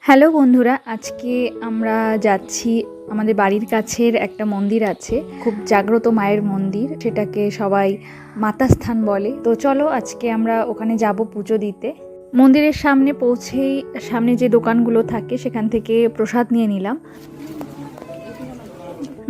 Hello বন্ধুরা, আজকে আমরা যাচ্ছি আমাদের বাড়ির কাছের একটা মন্দির আছে, খুব জাগ্রত মায়ের মন্দির, সেটাকে সবাই মাতাস্থান বলে। তো চলো আজকে আমরা ওখানে যাব পুজো দিতে। মন্দিরের সামনে পৌঁছেই সামনে যে দোকানগুলো থাকে সেখান থেকে প্রসাদ নিয়ে নিলাম।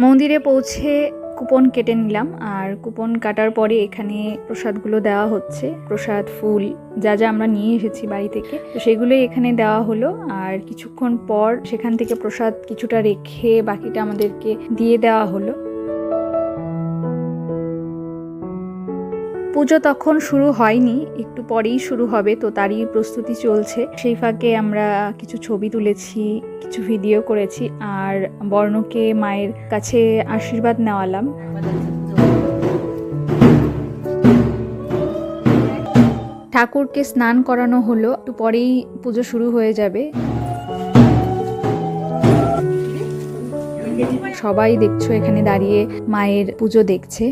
মন্দিরে পৌঁছে কুপন কেটে নিলাম, আর কুপন কাটার পরে এখানে প্রসাদগুলো দেওয়া হচ্ছে। প্রসাদ, ফুল, যা যা আমরা নিয়ে এসেছি বাড়ি থেকে, তো সেগুলোই এখানে দেওয়া হলো। আর কিছুক্ষণ পর সেখান থেকে প্রসাদ কিছুটা রেখে বাকিটা আমাদেরকে দিয়ে দেওয়া হলো। পুজো তখন শুরু হয়নি, একটু পরেই শুরু হবে, তো তারই প্রস্তুতি চলছে। সেই ফাঁকে আমরা কিছু ছবি তুলেছি, কিছু ভিডিও করেছি, আর বর্ণকে মায়ের কাছে আশীর্বাদ নেওয়ালাম। ঠাকুরকে স্নান করানো হলো, একটু পরেই পুজো শুরু হয়ে যাবে। সবাই দেখছো এখানে দাঁড়িয়ে মায়ের পুজো দেখছে।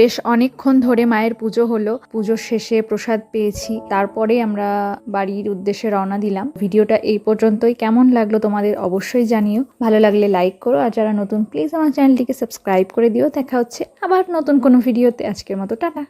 বেশ অনেকক্ষণ ধরে মায়ের পুজো হলো। পুজোর শেষে প্রসাদ পেয়েছি, তারপরে আমরা বাড়ির উদ্দেশ্যে রওনা দিলাম। ভিডিওটা এই পর্যন্তই। কেমন লাগলো তোমাদের অবশ্যই জানিও। ভালো লাগলে লাইক করো, আর যারা নতুন প্লিজ আমার চ্যানেলটিকে সাবস্ক্রাইব করে দিও। দেখা হচ্ছে আবার নতুন কোনো ভিডিওতে। আজকের মতো টাটা।